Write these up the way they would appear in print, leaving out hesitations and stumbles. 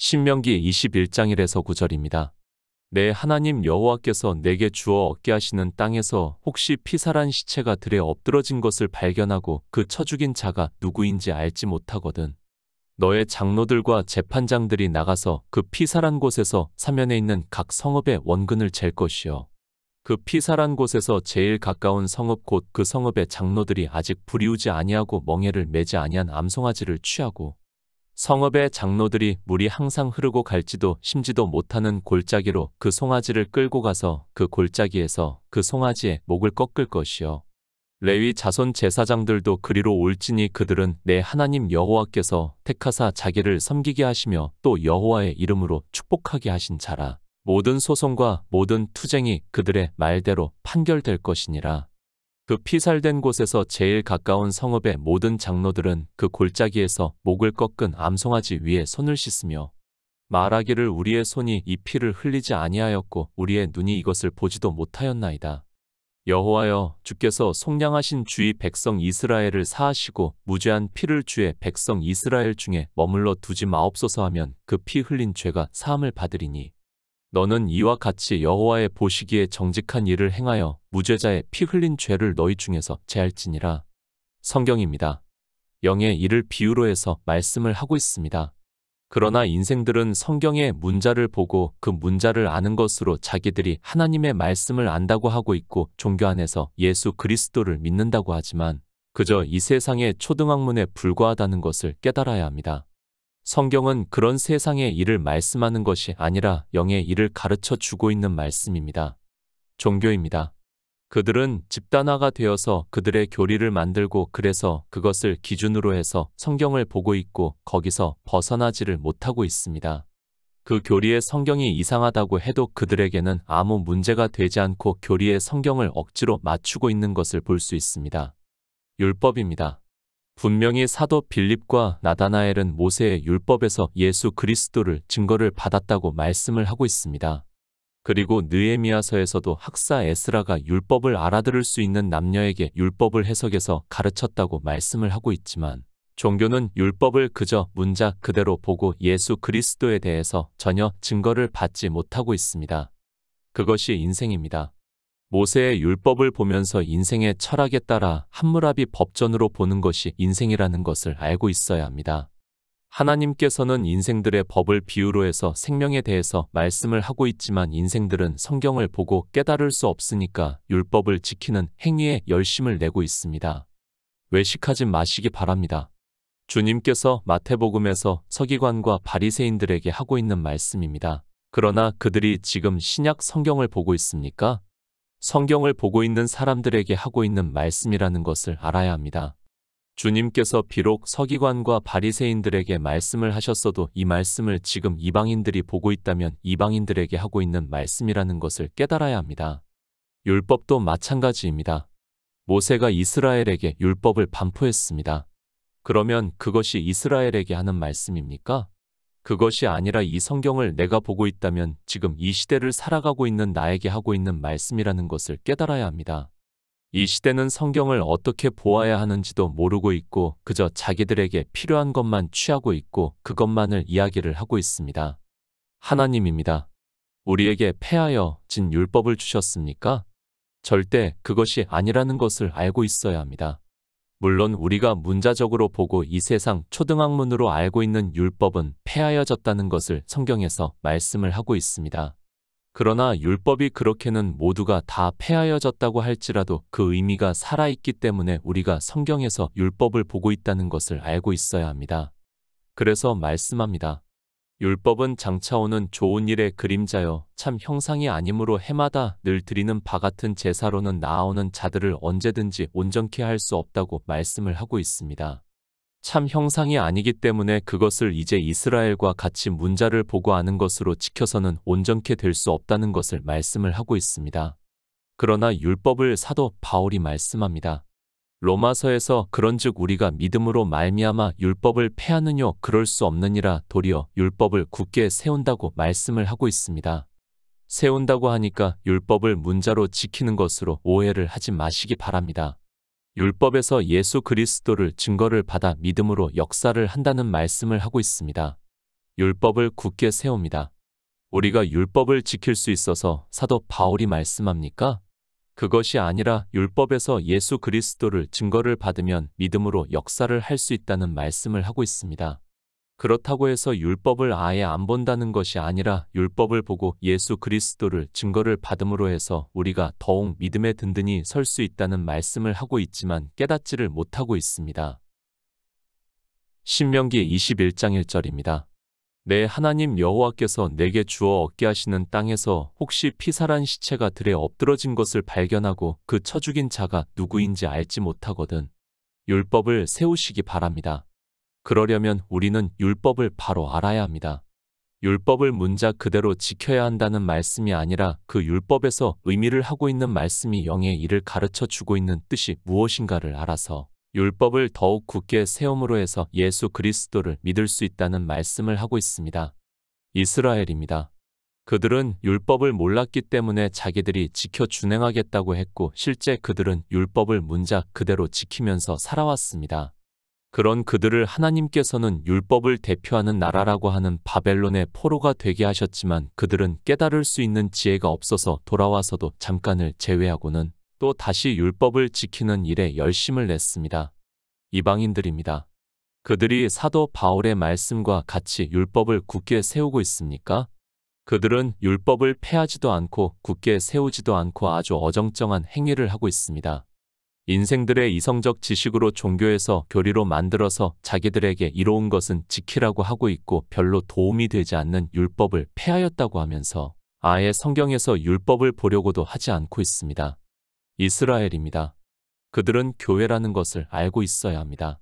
신명기 21장 1에서 9절입니다. 내 하나님 여호와께서 내게 주어 얻게 하시는 땅에서 혹시 피살한 시체가 들에 엎드러진 것을 발견하고 그 쳐 죽인 자가 누구인지 알지 못하거든. 너의 장로들과 재판장들이 나가서 그 피살한 곳에서 사면에 있는 각 성읍의 원근을 잴 것이요. 그 피살한 곳에서 제일 가까운 성읍 곧 그 성읍의 장로들이 아직 부리우지 아니하고 멍에를 매지 아니한 암송아지를 취하고 성읍의 장로들이 물이 항상 흐르고 갈지도 심지도 못하는 골짜기로 그 송아지를 끌고 가서 그 골짜기에서 그 송아지의 목을 꺾을 것이요. 레위 자손 제사장들도 그리로 올지니 그들은 내 하나님 여호와께서 택하사 자기를 섬기게 하시며 또 여호와의 이름으로 축복하게 하신 자라. 모든 소송과 모든 투쟁이 그들의 말대로 판결될 것이니라. 그 피살된 곳에서 제일 가까운 성읍의 모든 장로들은 그 골짜기에서 목을 꺾은 암송아지 위에 손을 씻으며 말하기를 우리의 손이 이 피를 흘리지 아니하였고 우리의 눈이 이것을 보지도 못하였나이다. 여호와여, 주께서 속량하신 주의 백성 이스라엘을 사하시고 무죄한 피를 주의 백성 이스라엘 중에 머물러 두지 마옵소서 하면 그 피 흘린 죄가 사함을 받으리니 너는 이와 같이 여호와의 보시기에 정직한 일을 행하여 무죄자의 피 흘린 죄를 너희 중에서 제할지니라. 성경입니다. 영의 이를 비유로 해서 말씀을 하고 있습니다. 그러나 인생들은 성경의 문자를 보고 그 문자를 아는 것으로 자기들이 하나님의 말씀을 안다고 하고 있고 종교 안에서 예수 그리스도를 믿는다고 하지만 그저 이 세상의 초등학문에 불과하다는 것을 깨달아야 합니다. 성경은 그런 세상의 일을 말씀하는 것이 아니라 영의 일을 가르쳐 주고 있는 말씀입니다. 종교입니다. 그들은 집단화가 되어서 그들의 교리를 만들고 그래서 그것을 기준으로 해서 성경을 보고 있고 거기서 벗어나지를 못하고 있습니다. 그 교리의 성경이 이상하다고 해도 그들에게는 아무 문제가 되지 않고 교리의 성경을 억지로 맞추고 있는 것을 볼 수 있습니다. 율법입니다. 분명히 사도 빌립과 나다나엘은 모세의 율법에서 예수 그리스도를 증거를 받았다고 말씀을 하고 있습니다. 그리고 느헤미야서에서도 학사 에스라가 율법을 알아들을 수 있는 남녀에게 율법을 해석해서 가르쳤다고 말씀을 하고 있지만 종교는 율법을 그저 문자 그대로 보고 예수 그리스도에 대해서 전혀 증거를 받지 못하고 있습니다. 그것이 인생입니다. 모세의 율법을 보면서 인생의 철학에 따라 함무라비 법전으로 보는 것이 인생이라는 것을 알고 있어야 합니다. 하나님께서는 인생들의 법을 비유로 해서 생명에 대해서 말씀을 하고 있지만 인생들은 성경을 보고 깨달을 수 없으니까 율법을 지키는 행위에 열심을 내고 있습니다. 외식하지 마시기 바랍니다. 주님께서 마태복음에서 서기관과 바리새인들에게 하고 있는 말씀입니다. 그러나 그들이 지금 신약 성경을 보고 있습니까? 성경을 보고 있는 사람들에게 하고 있는 말씀이라는 것을 알아야 합니다. 주님께서 비록 서기관과 바리새인들에게 말씀을 하셨어도 이 말씀을 지금 이방인들이 보고 있다면 이방인들에게 하고 있는 말씀이라는 것을 깨달아야 합니다. 율법도 마찬가지입니다. 모세가 이스라엘에게 율법을 반포했습니다. 그러면 그것이 이스라엘에게 하는 말씀입니까? 그것이 아니라 이 성경을 내가 보고 있다면 지금 이 시대를 살아가고 있는 나에게 하고 있는 말씀이라는 것을 깨달아야 합니다. 이 시대는 성경을 어떻게 보아야 하는지도 모르고 있고 그저 자기들에게 필요한 것만 취하고 있고 그것만을 이야기를 하고 있습니다. 하나님입니다. 우리에게 폐하여 진 율법을 주셨습니까? 절대 그것이 아니라는 것을 알고 있어야 합니다. 물론 우리가 문자적으로 보고 이 세상 초등학문으로 알고 있는 율법은 폐하여졌다는 것을 성경에서 말씀을 하고 있습니다. 그러나 율법이 그렇게는 모두가 다 폐하여졌다고 할지라도 그 의미가 살아있기 때문에 우리가 성경에서 율법을 보고 있다는 것을 알고 있어야 합니다. 그래서 말씀합니다. 율법은 장차 오는 좋은 일의 그림자여 참 형상이 아니므로 해마다 늘 드리는 바 같은 제사로는 나아오는 자들을 언제든지 온전케 할 수 없다고 말씀을 하고 있습니다. 참 형상이 아니기 때문에 그것을 이제 이스라엘과 같이 문자를 보고 아는 것으로 지켜서는 온전케 될 수 없다는 것을 말씀을 하고 있습니다. 그러나 율법을 사도 바울이 말씀합니다. 로마서에서 그런즉 우리가 믿음으로 말미암아 율법을 폐하느뇨 그럴 수 없느니라 도리어 율법을 굳게 세운다고 말씀을 하고 있습니다. 세운다고 하니까 율법을 문자로 지키는 것으로 오해를 하지 마시기 바랍니다. 율법에서 예수 그리스도를 증거를 받아 믿음으로 역사를 한다는 말씀을 하고 있습니다. 율법을 굳게 세웁니다. 우리가 율법을 지킬 수 있어서 사도 바울이 말씀합니까? 그것이 아니라 율법에서 예수 그리스도를 증거를 받으면 믿음으로 역사를 할 수 있다는 말씀을 하고 있습니다. 그렇다고 해서 율법을 아예 안 본다는 것이 아니라 율법을 보고 예수 그리스도를 증거를 받음으로 해서 우리가 더욱 믿음에 든든히 설 수 있다는 말씀을 하고 있지만 깨닫지를 못하고 있습니다. 신명기 21장 1절입니다. 내 하나님 여호와께서 내게 주어 얻게 하시는 땅에서 혹시 피살한 시체가 들에 엎드러진 것을 발견하고 그 쳐 죽인 자가 누구인지 알지 못하거든 율법을 세우시기 바랍니다. 그러려면 우리는 율법을 바로 알아야 합니다. 율법을 문자 그대로 지켜야 한다는 말씀이 아니라 그 율법에서 의미를 하고 있는 말씀이 영의 일을 가르쳐 주고 있는 뜻이 무엇인가를 알아서 율법을 더욱 굳게 세움으로 해서 예수 그리스도를 믿을 수 있다는 말씀을 하고 있습니다. 이스라엘입니다. 그들은 율법을 몰랐기 때문에 자기들이 지켜 준행하겠다고 했고 실제 그들은 율법을 문자 그대로 지키면서 살아왔습니다. 그런 그들을 하나님께서는 율법을 대표하는 나라라고 하는 바벨론의 포로가 되게 하셨지만 그들은 깨달을 수 있는 지혜가 없어서 돌아와서도 잠깐을 제외하고는 또 다시 율법을 지키는 일에 열심을 냈습니다. 이방인들입니다. 그들이 사도 바울의 말씀과 같이 율법을 굳게 세우고 있습니까? 그들은 율법을 폐하지도 않고 굳게 세우지도 않고 아주 어정쩡한 행위를 하고 있습니다. 인생들의 이성적 지식으로 종교에서 교리로 만들어서 자기들에게 이로운 것은 지키라고 하고 있고 별로 도움이 되지 않는 율법을 폐하였다고 하면서 아예 성경에서 율법을 보려고도 하지 않고 있습니다. 이스라엘입니다. 그들은 교회라는 것을 알고 있어야 합니다.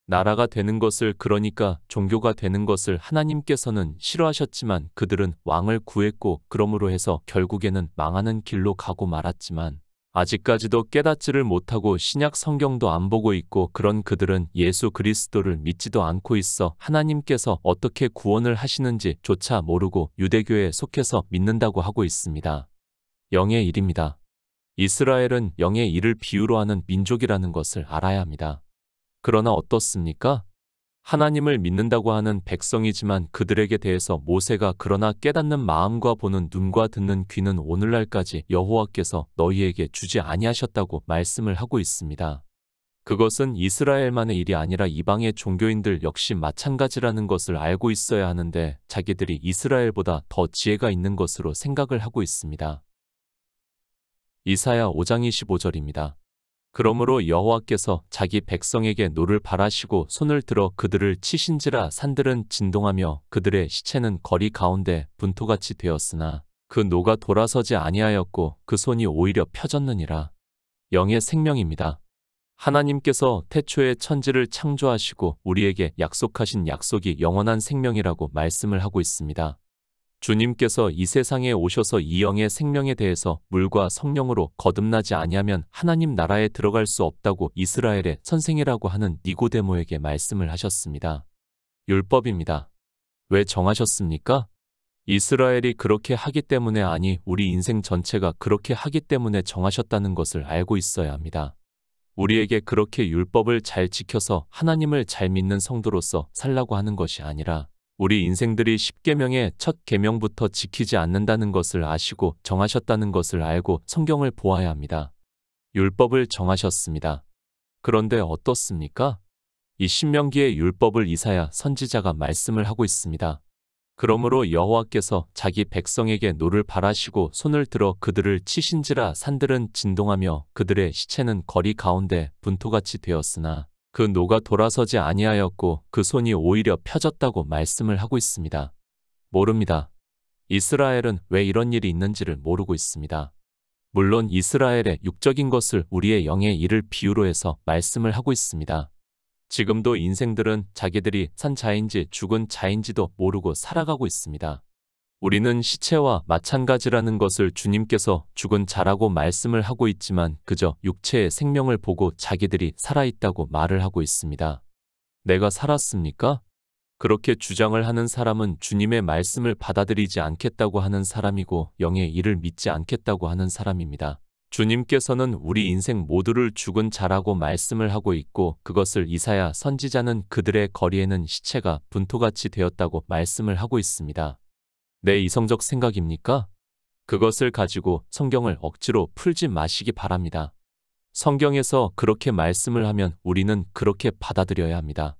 나라가 되는 것을 그러니까 종교가 되는 것을 하나님께서는 싫어하셨지만 그들은 왕을 구했고 그러므로 해서 결국에는 망하는 길로 가고 말았지만 아직까지도 깨닫지를 못하고 신약 성경도 안 보고 있고 그런 그들은 예수 그리스도를 믿지도 않고 있어 하나님께서 어떻게 구원을 하시는지 조차 모르고 유대교에 속해서 믿는다고 하고 있습니다. 영의 일입니다. 이스라엘은 영의 일을 비유로 하는 민족이라는 것을 알아야 합니다. 그러나 어떻습니까? 하나님을 믿는다고 하는 백성이지만 그들에게 대해서 모세가 그러나 깨닫는 마음과 보는 눈과 듣는 귀는 오늘날까지 여호와께서 너희에게 주지 아니하셨다고 말씀을 하고 있습니다. 그것은 이스라엘만의 일이 아니라 이방의 종교인들 역시 마찬가지라는 것을 알고 있어야 하는데 자기들이 이스라엘보다 더 지혜가 있는 것으로 생각을 하고 있습니다. 이사야 5장 25절입니다. 그러므로 여호와께서 자기 백성에게 노를 바라시고 손을 들어 그들을 치신지라 산들은 진동하며 그들의 시체는 거리 가운데 분토같이 되었으나 그 노가 돌아서지 아니하였고 그 손이 오히려 펴졌느니라. 영의 생명입니다. 하나님께서 태초에 천지를 창조하시고 우리에게 약속하신 약속이 영원한 생명이라고 말씀을 하고 있습니다. 주님께서 이 세상에 오셔서 이 영의 생명에 대해서 물과 성령으로 거듭나지 아니하면 하나님 나라에 들어갈 수 없다고 이스라엘의 선생이라고 하는 니고데모에게 말씀을 하셨습니다. 율법입니다. 왜 정하셨습니까? 이스라엘이 그렇게 하기 때문에 아니 우리 인생 전체가 그렇게 하기 때문에 정하셨다는 것을 알고 있어야 합니다. 우리에게 그렇게 율법을 잘 지켜서 하나님을 잘 믿는 성도로서 살라고 하는 것이 아니라 우리 인생들이 10계명의 첫 계명부터 지키지 않는다는 것을 아시고 정하셨다는 것을 알고 성경을 보아야 합니다. 율법을 정하셨습니다. 그런데 어떻습니까? 이 신명기의 율법을 이사야 선지자가 말씀을 하고 있습니다. 그러므로 여호와께서 자기 백성에게 노를 바라시고 손을 들어 그들을 치신지라 산들은 진동하며 그들의 시체는 거리 가운데 분토같이 되었으나 그 노가 돌아서지 아니하였고 그 손이 오히려 펴졌다고 말씀을 하고 있습니다. 모릅니다. 이스라엘은 왜 이런 일이 있는지를 모르고 있습니다. 물론 이스라엘의 육적인 것을 우리의 영의 일을 비유로 해서 말씀을 하고 있습니다. 지금도 인생들은 자기들이 산 자인지 죽은 자인지도 모르고 살아가고 있습니다. 우리는 시체와 마찬가지라는 것을 주님께서 죽은 자라고 말씀을 하고 있지만 그저 육체의 생명을 보고 자기들이 살아있다고 말을 하고 있습니다. 내가 살았습니까? 그렇게 주장을 하는 사람은 주님의 말씀을 받아들이지 않겠다고 하는 사람이고 영의 일을 믿지 않겠다고 하는 사람입니다. 주님께서는 우리 인생 모두를 죽은 자라고 말씀을 하고 있고 그것을 이사야 선지자는 그들의 거리에는 시체가 분토같이 되었다고 말씀을 하고 있습니다. 내 이성적 생각입니까? 그것을 가지고 성경을 억지로 풀지 마시기 바랍니다. 성경에서 그렇게 말씀을 하면 우리는 그렇게 받아들여야 합니다.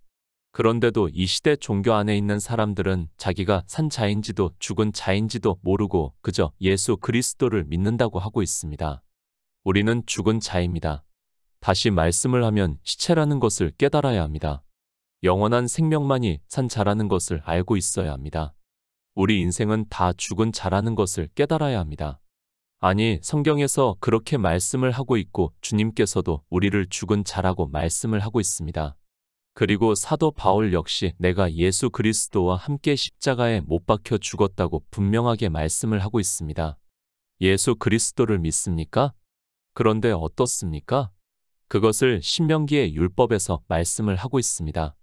그런데도 이 시대 종교 안에 있는 사람들은 자기가 산 자인지도 죽은 자인지도 모르고 그저 예수 그리스도를 믿는다고 하고 있습니다. 우리는 죽은 자입니다. 다시 말씀을 하면 시체라는 것을 깨달아야 합니다. 영원한 생명만이 산 자라는 것을 알고 있어야 합니다. 우리 인생은 다 죽은 자라는 것을 깨달아야 합니다. 아니, 성경에서 그렇게 말씀을 하고 있고 주님께서도 우리를 죽은 자라고 말씀을 하고 있습니다. 그리고 사도 바울 역시 내가 예수 그리스도와 함께 십자가에 못 박혀 죽었다고 분명하게 말씀을 하고 있습니다. 예수 그리스도를 믿습니까? 그런데 어떻습니까? 그것을 신명기의 율법에서 말씀을 하고 있습니다.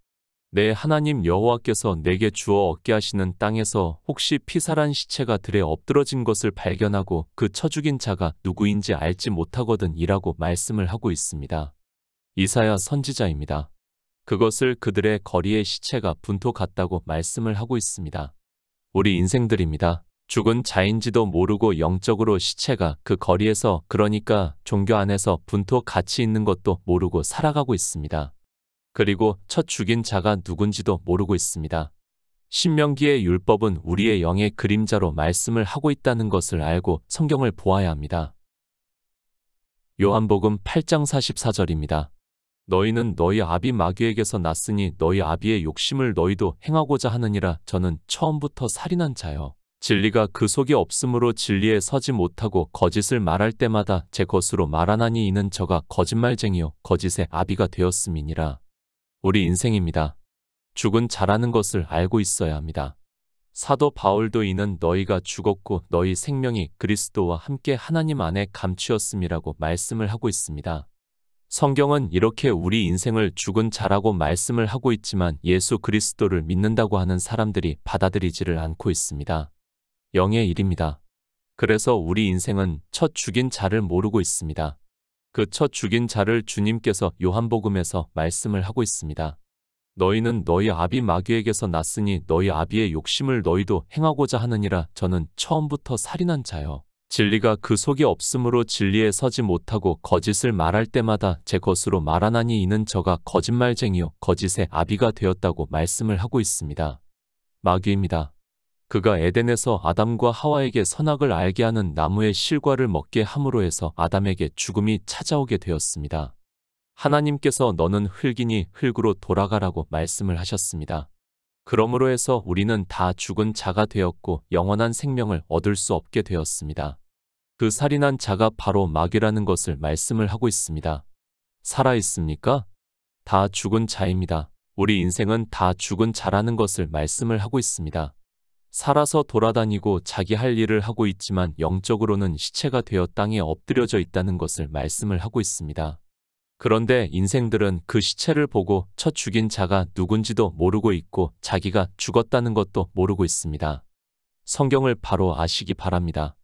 내 하나님 여호와께서 내게 주어 얻게 하시는 땅에서 혹시 피살한 시체가 들에 엎드러진 것을 발견하고 그 쳐 죽인 자가 누구인지 알지 못하거든 이라고 말씀을 하고 있습니다. 이사야 선지자입니다. 그것을 그들의 거리의 시체가 분토 같다고 말씀을 하고 있습니다. 우리 인생들입니다. 죽은 자인지도 모르고 영적으로 시체가 그 거리에서 그러니까 종교 안에서 분토 같이 있는 것도 모르고 살아가고 있습니다. 그리고 첫 죽인 자가 누군지도 모르고 있습니다. 신명기의 율법은 우리의 영의 그림자로 말씀을 하고 있다는 것을 알고 성경을 보아야 합니다. 요한복음 8장 44절입니다. 너희는 너희 아비 마귀에게서 났으니 너희 아비의 욕심을 너희도 행하고자 하느니라. 저는 처음부터 살인한 자요. 진리가 그 속에 없으므로 진리에 서지 못하고 거짓을 말할 때마다 제 것으로 말하나니 이는 저가 거짓말쟁이요 거짓의 아비가 되었음이니라. 우리 인생입니다. 죽은 자라는 것을 알고 있어야 합니다. 사도 바울도 이는 너희가 죽었고 너희 생명이 그리스도와 함께 하나님 안에 감추었음이라고 말씀을 하고 있습니다. 성경은 이렇게 우리 인생을 죽은 자라고 말씀을 하고 있지만 예수 그리스도를 믿는다고 하는 사람들이 받아들이지를 않고 있습니다. 영의 일입니다. 그래서 우리 인생은 첫 죽인 자를 모르고 있습니다. 그 첫 죽인 자를 주님께서 요한복음에서 말씀을 하고 있습니다. 너희는 너희 아비 마귀에게서 났으니 너희 아비의 욕심을 너희도 행하고자 하느니라. 저는 처음부터 살인한 자요. 진리가 그 속에 없으므로 진리에 서지 못하고 거짓을 말할 때마다 제 것으로 말하나니 이는 저가 거짓말쟁이요 거짓의 아비가 되었다고 말씀을 하고 있습니다. 마귀입니다. 그가 에덴에서 아담과 하와에게 선악을 알게 하는 나무의 실과를 먹게 함으로 해서 아담에게 죽음이 찾아오게 되었습니다. 하나님께서 너는 흙이니 흙으로 돌아가라고 말씀을 하셨습니다. 그러므로 해서 우리는 다 죽은 자가 되었고 영원한 생명을 얻을 수 없게 되었습니다. 그 살인한 자가 바로 마귀라는 것을 말씀을 하고 있습니다. 살아 있습니까? 다 죽은 자입니다. 우리 인생은 다 죽은 자라는 것을 말씀을 하고 있습니다. 살아서 돌아다니고 자기 할 일을 하고 있지만 영적으로는 시체가 되어 땅에 엎드려져 있다는 것을 말씀을 하고 있습니다. 그런데 인생들은 그 시체를 보고 첫 죽인 자가 누군지도 모르고 있고 자기가 죽었다는 것도 모르고 있습니다. 성경을 바로 아시기 바랍니다.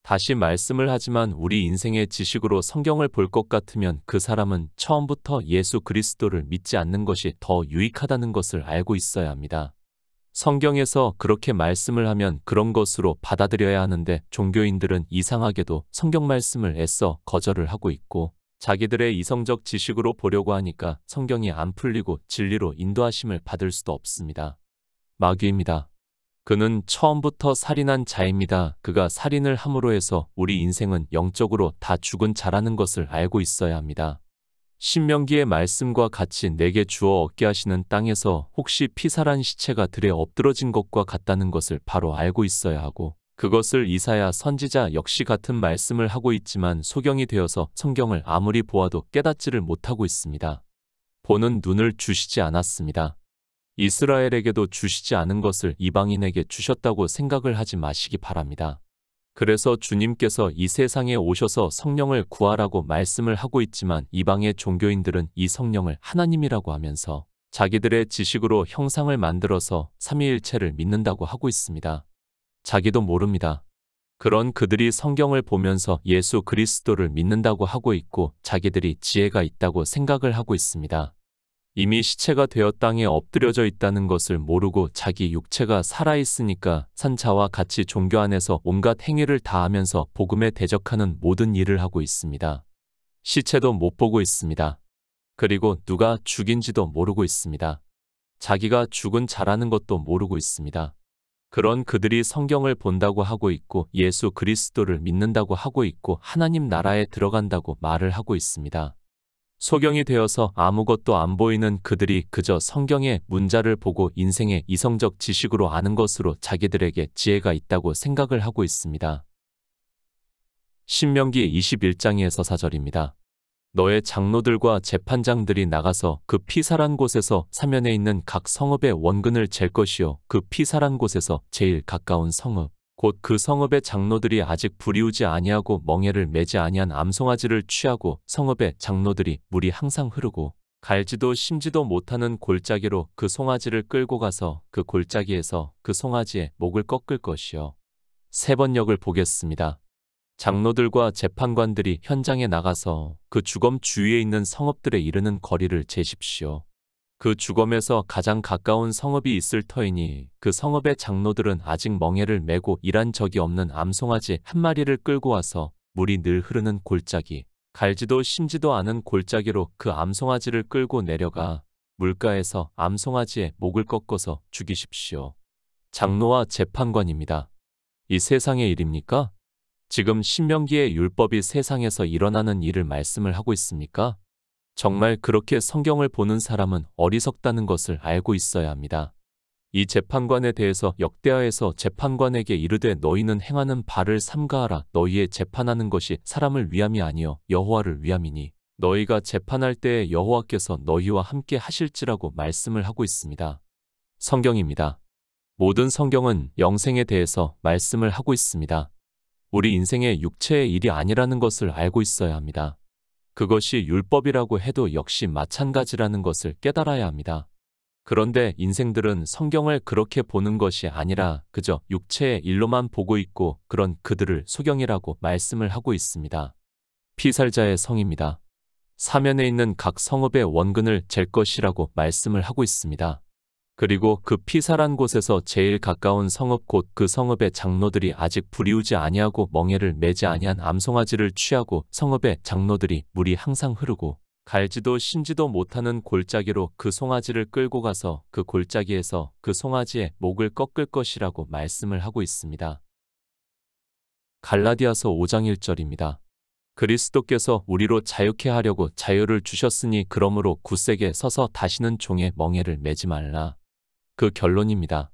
다시 말씀을 하지만 우리 인생의 지식으로 성경을 볼 것 같으면 그 사람은 처음부터 예수 그리스도를 믿지 않는 것이 더 유익하다는 것을 알고 있어야 합니다. 성경에서 그렇게 말씀을 하면 그런 것으로 받아들여야 하는데 종교인들은 이상하게도 성경 말씀을 애써 거절을 하고 있고 자기들의 이성적 지식으로 보려고 하니까 성경이 안 풀리고 진리로 인도하심을 받을 수도 없습니다. 마귀입니다. 그는 처음부터 살인한 자입니다. 그가 살인을 함으로 해서 우리 인생은 영적으로 다 죽은 자라는 것을 알고 있어야 합니다. 신명기의 말씀과 같이 내게 주어 얻게 하시는 땅에서 혹시 피살한 시체가 들에 엎드러진 것과 같다는 것을 바로 알고 있어야 하고 그것을 이사야 선지자 역시 같은 말씀을 하고 있지만 소경이 되어서 성경을 아무리 보아도 깨닫지를 못하고 있습니다. 보는 눈을 주시지 않았습니다. 이스라엘에게도 주시지 않은 것을 이방인에게 주셨다고 생각을 하지 마시기 바랍니다. 그래서 주님께서 이 세상에 오셔서 성령을 구하라고 말씀을 하고 있지만 이방의 종교인들은 이 성령을 하나님이라고 하면서 자기들의 지식으로 형상을 만들어서 삼위일체를 믿는다고 하고 있습니다. 자기도 모릅니다. 그런 그들이 성경을 보면서 예수 그리스도를 믿는다고 하고 있고 자기들이 지혜가 있다고 생각을 하고 있습니다. 이미 시체가 되어 땅에 엎드려져 있다는 것을 모르고 자기 육체가 살아있으니까 산자와 같이 종교 안에서 온갖 행위를 다 하면서 복음에 대적하는 모든 일을 하고 있습니다. 시체도 못 보고 있습니다. 그리고 누가 죽인지도 모르고 있습니다. 자기가 죽은 자라는 것도 모르고 있습니다. 그런 그들이 성경을 본다고 하고 있고 예수 그리스도를 믿는다고 하고 있고 하나님 나라에 들어간다고 말을 하고 있습니다. 소경이 되어서 아무것도 안 보이는 그들이 그저 성경의 문자를 보고 인생의 이성적 지식으로 아는 것으로 자기들에게 지혜가 있다고 생각을 하고 있습니다. 신명기 21장에서 4절입니다. 너의 장로들과 재판장들이 나가서 그 피살한 곳에서 사면에 있는 각 성읍의 원근을 잴 것이요 그 피살한 곳에서 제일 가까운 성읍 곧 그 성읍의 장로들이 아직 불이우지 아니하고 멍에를 매지 아니한 암송아지를 취하고 성읍의 장로들이 물이 항상 흐르고 갈지도 심지도 못하는 골짜기로 그 송아지를 끌고 가서 그 골짜기에서 그 송아지의 목을 꺾을 것이요. 세 번역을 보겠습니다. 장로들과 재판관들이 현장에 나가서 그 주검 주위에 있는 성읍들에 이르는 거리를 재십시오. 그 주검에서 가장 가까운 성읍이 있을 터이니 그 성읍의 장로들은 아직 멍에를 메고 일한 적이 없는 암송아지 한 마리를 끌고 와서 물이 늘 흐르는 골짜기, 갈지도 심지도 않은 골짜기로 그 암송아지를 끌고 내려가 물가에서 암송아지의 목을 꺾어서 죽이십시오. 장로와 재판관입니다. 이 세상의 일입니까? 지금 신명기의 율법이 세상에서 일어나는 일을 말씀을 하고 있습니까? 정말 그렇게 성경을 보는 사람은 어리석다는 것을 알고 있어야 합니다. 이 재판관에 대해서 역대하에서 재판관에게 이르되 너희는 행하는 바를 삼가하라. 너희의 재판하는 것이 사람을 위함이 아니요 여호와를 위함이니 너희가 재판할 때에 여호와께서 너희와 함께 하실지라고 말씀을 하고 있습니다. 성경입니다. 모든 성경은 영생에 대해서 말씀을 하고 있습니다. 우리 인생의 육체의 일이 아니라는 것을 알고 있어야 합니다. 그것이 율법이라고 해도 역시 마찬가지라는 것을 깨달아야 합니다. 그런데 인생들은 성경을 그렇게 보는 것이 아니라 그저 육체의 일로만 보고 있고 그런 그들을 소경이라고 말씀을 하고 있습니다. 피살자의 성입니다. 사면에 있는 각 성읍의 원근을 잴 것이라고 말씀을 하고 있습니다. 그리고 그 피살한 곳에서 제일 가까운 성읍 곧 그 성읍의 장로들이 아직 불이우지 아니하고 멍에를 매지 아니한 암송아지를 취하고 성읍의 장로들이 물이 항상 흐르고 갈지도 심지도 못하는 골짜기로 그 송아지를 끌고 가서 그 골짜기에서 그 송아지의 목을 꺾을 것이라고 말씀을 하고 있습니다. 갈라디아서 5장 1절입니다. 그리스도께서 우리로 자유케 하려고 자유를 주셨으니 그러므로 굳세게 서서 다시는 종의 멍에를 매지 말라. 그 결론입니다.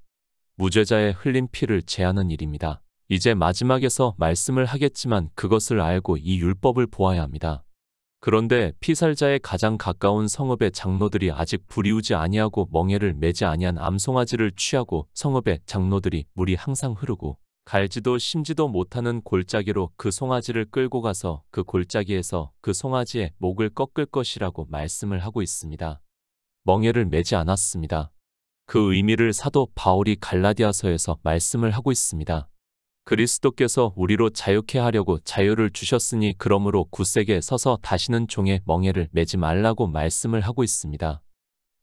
무죄자의 흘린 피를 제하는 일입니다. 이제 마지막에서 말씀을 하겠지만 그것을 알고 이 율법을 보아야 합니다. 그런데 피살자의 가장 가까운 성읍의 장로들이 아직 불이우지 아니하고 멍에를 매지 아니한 암송아지를 취하고 성읍의 장로들이 물이 항상 흐르고 갈지도 심지도 못하는 골짜기로 그 송아지를 끌고 가서 그 골짜기에서 그 송아지의 목을 꺾을 것이라고 말씀을 하고 있습니다. 멍에를 매지 않았습니다. 그 의미를 사도 바울이 갈라디아서에서 말씀을 하고 있습니다. 그리스도께서 우리로 자유케 하려고 자유를 주셨으니 그러므로 굳세게 서서 다시는 종의 멍에를 매지 말라고 말씀을 하고 있습니다.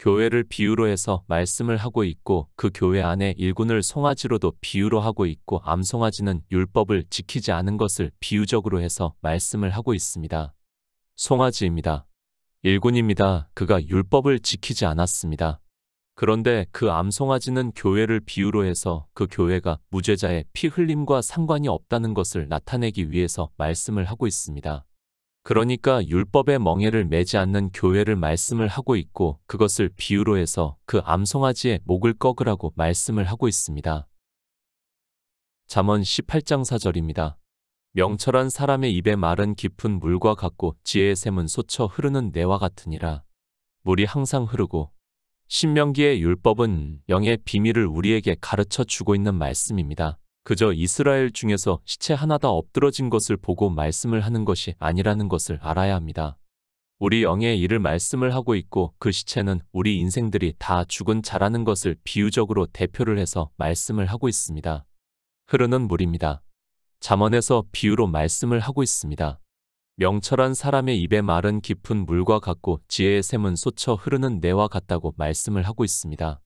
교회를 비유로 해서 말씀을 하고 있고 그 교회 안에 일군을 송아지로도 비유로 하고 있고 암송아지는 율법을 지키지 않은 것을 비유적으로 해서 말씀을 하고 있습니다. 송아지입니다. 일군입니다. 그가 율법을 지키지 않았습니다. 그런데 그 암송아지는 교회를 비유로 해서 그 교회가 무죄자의 피 흘림과 상관이 없다는 것을 나타내기 위해서 말씀을 하고 있습니다. 그러니까 율법의 멍에를 매지 않는 교회를 말씀을 하고 있고 그것을 비유로 해서 그 암송아지의 목을 꺾으라고 말씀을 하고 있습니다. 잠언 18장 4절입니다. 명철한 사람의 입의 말은 깊은 물과 같고 지혜의 샘은 솟쳐 흐르는 내와 같으니라. 물이 항상 흐르고 신명기의 율법은 영의 비밀을 우리에게 가르쳐 주고 있는 말씀입니다. 그저 이스라엘 중에서 시체 하나다 엎드러진 것을 보고 말씀을 하는 것이 아니라는 것을 알아야 합니다. 우리 영의 일을 말씀을 하고 있고 그 시체는 우리 인생들이 다 죽은 자라는 것을 비유적으로 대표를 해서 말씀을 하고 있습니다. 흐르는 물입니다. 잠언에서 비유로 말씀을 하고 있습니다. 명철한 사람의 입의 말은 깊은 물과 같고 지혜의 샘은 솟쳐 흐르는 내와 같다고 말씀을 하고 있습니다.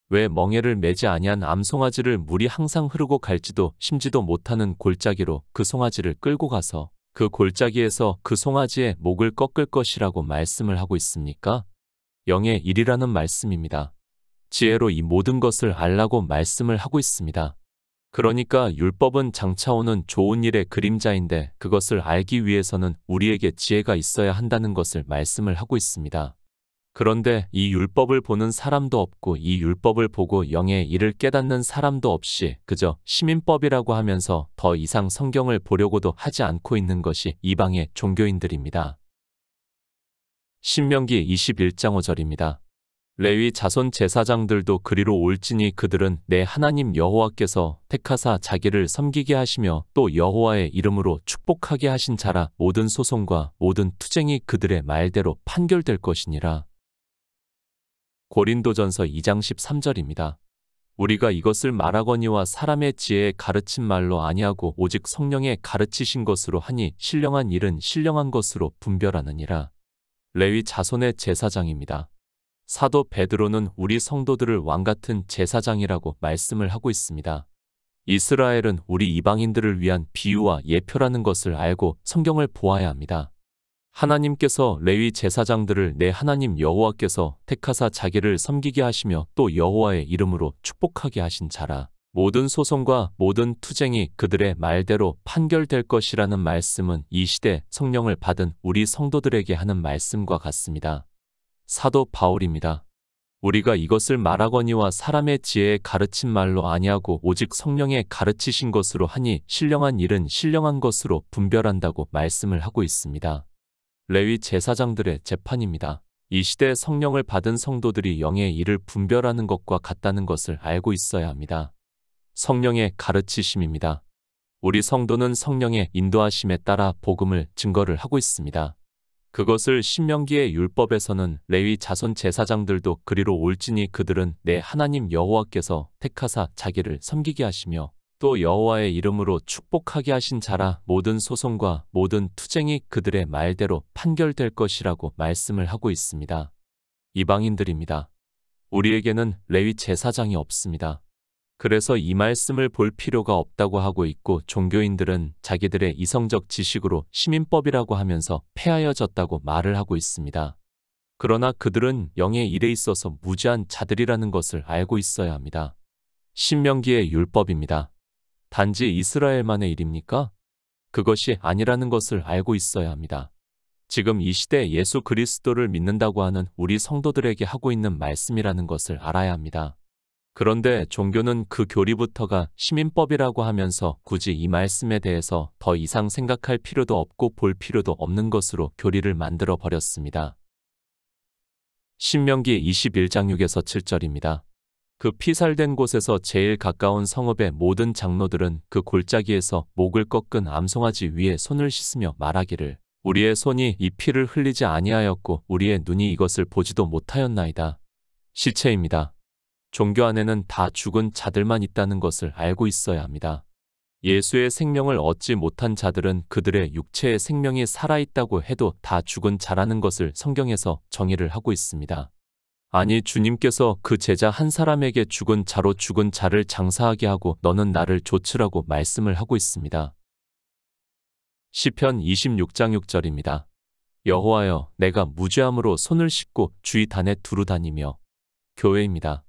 왜 멍에를 매지 아니한 암송아지를 물이 항상 흐르고 갈지도 심지도 못하는 골짜기로 그 송아지를 끌고 가서 그 골짜기에서 그 송아지의 목을 꺾을 것이라고 말씀을 하고 있습니까? 영의 일이라는 말씀입니다. 지혜로 이 모든 것을 알라고 말씀을 하고 있습니다. 그러니까 율법은 장차 오는 좋은 일의 그림자인데 그것을 알기 위해서는 우리에게 지혜가 있어야 한다는 것을 말씀을 하고 있습니다. 그런데 이 율법을 보는 사람도 없고 이 율법을 보고 영의 일을 깨닫는 사람도 없이 그저 시민법이라고 하면서 더 이상 성경을 보려고도 하지 않고 있는 것이 이방의 종교인들입니다. 신명기 21장 5절입니다. 레위 자손 제사장들도 그리로 올지니 그들은 내 하나님 여호와께서 택하사 자기를 섬기게 하시며 또 여호와의 이름으로 축복하게 하신 자라 모든 소송과 모든 투쟁이 그들의 말대로 판결될 것이니라. 고린도전서 2장 13절입니다. 우리가 이것을 말하거니와 사람의 지혜에 가르친 말로 아니하고 오직 성령의 가르치신 것으로 하니 신령한 일은 신령한 것으로 분별하느니라. 레위 자손의 제사장입니다. 사도 베드로는 우리 성도들을 왕같은 제사장이라고 말씀을 하고 있습니다. 이스라엘은 우리 이방인들을 위한 비유와 예표라는 것을 알고 성경을 보아야 합니다. 하나님께서 레위 제사장들을 내 하나님 여호와께서 택하사 자기를 섬기게 하시며 또 여호와의 이름으로 축복하게 하신 자라. 모든 소송과 모든 투쟁이 그들의 말대로 판결될 것이라는 말씀은 이 시대 성령을 받은 우리 성도들에게 하는 말씀과 같습니다. 사도 바울입니다. 우리가 이것을 말하거니와 사람의 지혜에 가르친 말로 아니하고 오직 성령의 가르치신 것으로 하니 신령한 일은 신령한 것으로 분별한다고 말씀을 하고 있습니다. 레위 제사장들의 재판입니다. 이 시대 성령을 받은 성도들이 영의 일을 분별하는 것과 같다는 것을 알고 있어야 합니다. 성령의 가르치심입니다. 우리 성도는 성령의 인도하심에 따라 복음을 증거를 하고 있습니다. 그것을 신명기의 율법에서는 레위 자손 제사장들도 그리로 올지니 그들은 내 하나님 여호와께서 택하사 자기를 섬기게 하시며 또 여호와의 이름으로 축복하게 하신 자라 모든 소송과 모든 투쟁이 그들의 말대로 판결될 것이라고 말씀을 하고 있습니다. 이방인들입니다. 우리에게는 레위 제사장이 없습니다. 그래서 이 말씀을 볼 필요가 없다고 하고 있고 종교인들은 자기들의 이성적 지식으로 시민법이라고 하면서 폐하여졌다고 말을 하고 있습니다. 그러나 그들은 영의 일에 있어서 무지한 자들이라는 것을 알고 있어야 합니다. 신명기의 율법입니다. 단지 이스라엘만의 일입니까? 그것이 아니라는 것을 알고 있어야 합니다. 지금 이 시대 예수 그리스도를 믿는다고 하는 우리 성도들에게 하고 있는 말씀이라는 것을 알아야 합니다. 그런데 종교는 그 교리부터가 시민법이라고 하면서 굳이 이 말씀에 대해서 더 이상 생각할 필요도 없고 볼 필요도 없는 것으로 교리를 만들어 버렸습니다. 신명기 21장 6에서 7절입니다. 그 피살된 곳에서 제일 가까운 성읍의 모든 장로들은 그 골짜기에서 목을 꺾은 암송아지 위에 손을 씻으며 말하기를 우리의 손이 이 피를 흘리지 아니하였고 우리의 눈이 이것을 보지도 못하였나이다. 시체입니다. 종교 안에는 다 죽은 자들만 있다는 것을 알고 있어야 합니다. 예수의 생명을 얻지 못한 자들은 그들의 육체의 생명이 살아있다고 해도 다 죽은 자라는 것을 성경에서 정의를 하고 있습니다. 아니 주님께서 그 제자 한 사람에게 죽은 자로 죽은 자를 장사하게 하고 너는 나를 좇으라고 말씀을 하고 있습니다. 시편 26장 6절입니다. 여호와여 내가 무죄함으로 손을 씻고 주의 단에 두루 다니며 교회입니다.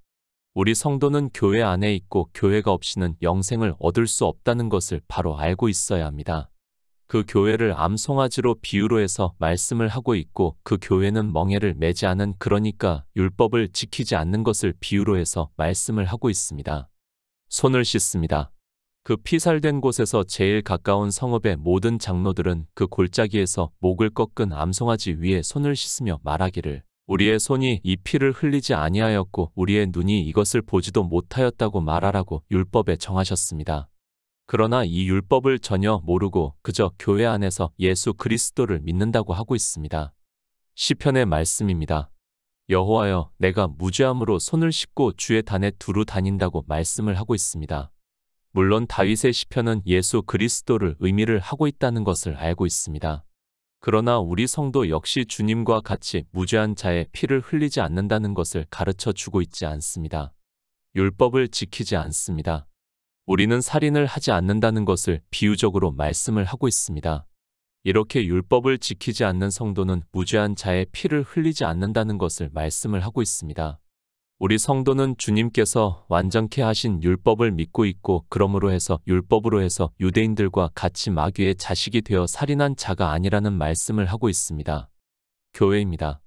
우리 성도는 교회 안에 있고 교회가 없이는 영생을 얻을 수 없다는 것을 바로 알고 있어야 합니다. 그 교회를 암송아지로 비유로 해서 말씀을 하고 있고 그 교회는 멍에를 매지 않은 그러니까 율법을 지키지 않는 것을 비유로 해서 말씀을 하고 있습니다. 손을 씻습니다. 그 피살된 곳에서 제일 가까운 성읍의 모든 장로들은 그 골짜기에서 목을 꺾은 암송아지 위에 손을 씻으며 말하기를 우리의 손이 이 피를 흘리지 아니하였고 우리의 눈이 이것을 보지도 못하였다고 말하라고 율법에 정하셨습니다. 그러나 이 율법을 전혀 모르고 그저 교회 안에서 예수 그리스도를 믿는다고 하고 있습니다. 시편의 말씀입니다. 여호와여 내가 무죄함으로 손을 씻고 주의 단에 두루 다닌다고 말씀을 하고 있습니다. 물론 다윗의 시편은 예수 그리스도를 의미를 하고 있다는 것을 알고 있습니다. 그러나 우리 성도 역시 주님과 같이 무죄한 자의 피를 흘리지 않는다는 것을 가르쳐 주고 있지 않습니다. 율법을 지키지 않습니다. 우리는 살인을 하지 않는다는 것을 비유적으로 말씀을 하고 있습니다. 이렇게 율법을 지키지 않는 성도는 무죄한 자의 피를 흘리지 않는다는 것을 말씀을 하고 있습니다. 우리 성도는 주님께서 완전케 하신 율법을 믿고 있고 그러므로 해서 율법으로 해서 유대인들과 같이 마귀의 자식이 되어 살인한 자가 아니라는 말씀을 하고 있습니다. 교회입니다.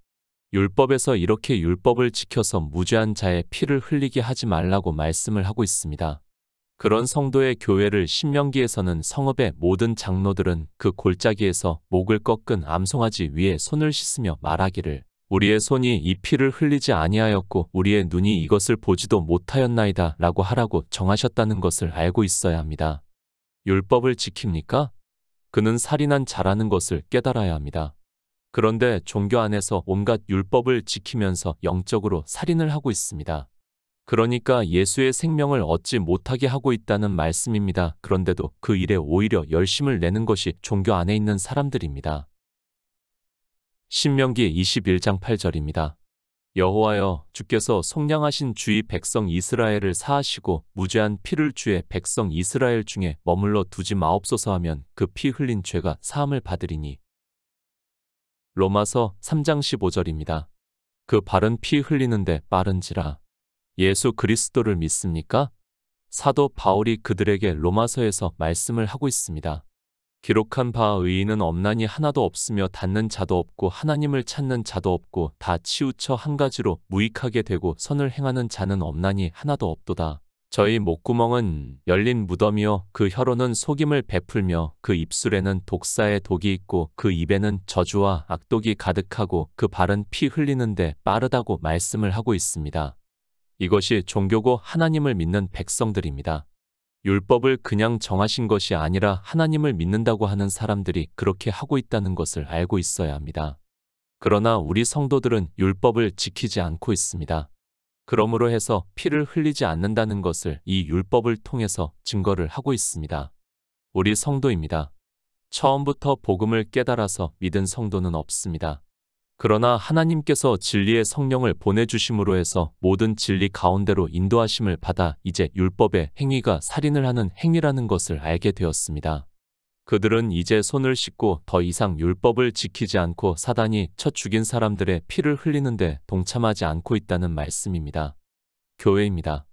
율법에서 이렇게 율법을 지켜서 무죄한 자의 피를 흘리게 하지 말라고 말씀을 하고 있습니다. 그런 성도의 교회를 신명기에서는 성읍의 모든 장로들은 그 골짜기에서 목을 꺾은 암송아지 위에 손을 씻으며 말하기를 우리의 손이 이 피를 흘리지 아니하였고 우리의 눈이 이것을 보지도 못하였나이다 라고 하라고 정하셨다는 것을 알고 있어야 합니다. 율법을 지킵니까? 그는 살인한 자라는 것을 깨달아야 합니다. 그런데 종교 안에서 온갖 율법을 지키면서 영적으로 살인을 하고 있습니다. 그러니까 예수의 생명을 얻지 못하게 하고 있다는 말씀입니다. 그런데도 그 일에 오히려 열심을 내는 것이 종교 안에 있는 사람들입니다. 신명기 21장 8절입니다. 여호와여 주께서 속량하신 주의 백성 이스라엘을 사하시고 무죄한 피를 주의 백성 이스라엘 중에 머물러 두지 마옵소서 하면 그 피 흘린 죄가 사함을 받으리니. 로마서 3장 15절입니다. 그 바른 피 흘리는데 빠른지라. 예수 그리스도를 믿습니까? 사도 바울이 그들에게 로마서에서 말씀을 하고 있습니다. 기록한 바 의인은 없나니 하나도 없으며 닫는 자도 없고 하나님을 찾는 자도 없고 다 치우쳐 한 가지로 무익하게 되고 선을 행하는 자는 없나니 하나도 없도다. 저희 목구멍은 열린 무덤이요 그 혀로는 속임을 베풀며 그 입술에는 독사의 독이 있고 그 입에는 저주와 악독이 가득하고 그 발은 피 흘리는데 빠르다고 말씀을 하고 있습니다. 이것이 종교고 하나님을 믿는 백성들입니다. 율법을 그냥 정하신 것이 아니라 하나님을 믿는다고 하는 사람들이 그렇게 하고 있다는 것을 알고 있어야 합니다. 그러나 우리 성도들은 율법을 지키지 않고 있습니다. 그러므로 해서 피를 흘리지 않는다는 것을 이 율법을 통해서 증거를 하고 있습니다. 우리 성도입니다. 처음부터 복음을 깨달아서 믿은 성도는 없습니다. 그러나 하나님께서 진리의 성령을 보내주심으로 해서 모든 진리 가운데로 인도하심을 받아 이제 율법의 행위가 살인을 하는 행위라는 것을 알게 되었습니다. 그들은 이제 손을 씻고 더 이상 율법을 지키지 않고 사단이 쳐 죽인 사람들의 피를 흘리는데 동참하지 않고 있다는 말씀입니다. 교회입니다.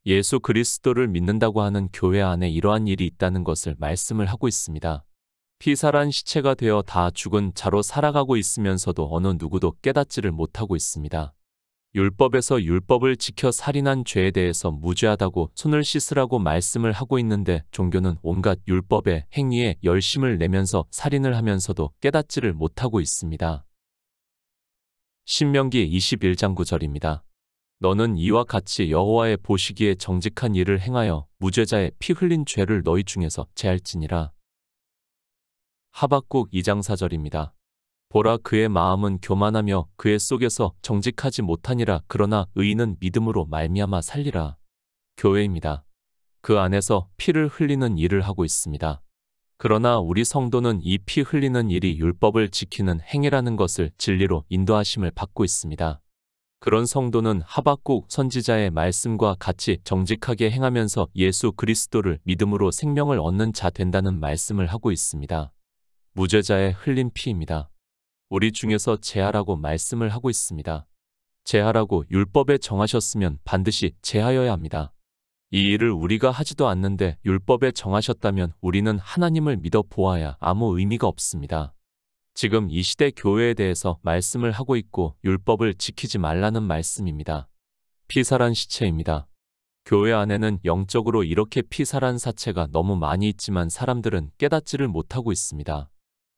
예수 그리스도를 믿는다고 하는 교회 안에 이러한 일이 있다는 것을 말씀을 하고 있습니다. 피살한 시체가 되어 다 죽은 자로 살아가고 있으면서도 어느 누구도 깨닫지를 못하고 있습니다. 율법에서 율법을 지켜 살인한 죄에 대해서 무죄하다고 손을 씻으라고 말씀을 하고 있는데 종교는 온갖 율법의 행위에 열심을 내면서 살인을 하면서도 깨닫지를 못하고 있습니다. 신명기 21장 9절입니다. 너는 이와 같이 여호와의 보시기에 정직한 일을 행하여 무죄자의 피 흘린 죄를 너희 중에서 제할지니라. 하박국 2장 4절입니다. 보라 그의 마음은 교만하며 그의 속에서 정직하지 못하니라. 그러나 의인은 믿음으로 말미암아 살리라. 교회입니다. 그 안에서 피를 흘리는 일을 하고 있습니다. 그러나 우리 성도는 이 피 흘리는 일이 율법을 지키는 행위라는 것을 진리로 인도하심을 받고 있습니다. 그런 성도는 하박국 선지자의 말씀과 같이 정직하게 행하면서 예수 그리스도를 믿음으로 생명을 얻는 자 된다는 말씀을 하고 있습니다. 무죄자의 흘린 피입니다. 우리 중에서 제하라고 말씀을 하고 있습니다. 제하라고 율법에 정하셨으면 반드시 제하여야 합니다. 이 일을 우리가 하지도 않는데 율법에 정하셨다면 우리는 하나님을 믿어 보아야 아무 의미가 없습니다. 지금 이 시대 교회에 대해서 말씀을 하고 있고 율법을 지키지 말라는 말씀입니다. 피살한 시체입니다. 교회 안에는 영적으로 이렇게 피살한 사체가 너무 많이 있지만 사람들은 깨닫지를 못하고 있습니다.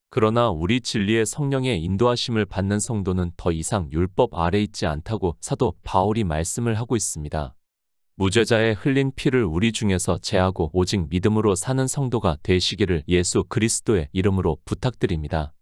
그러나 우리 진리의 성령의 인도하심을 받는 성도는 더 이상 율법 아래 있지 않다고 사도 바울이 말씀을 하고 있습니다. 무죄자의 흘린 피를 우리 중에서 제하고 오직 믿음으로 사는 성도가 되시기를 예수 그리스도의 이름으로 부탁드립니다.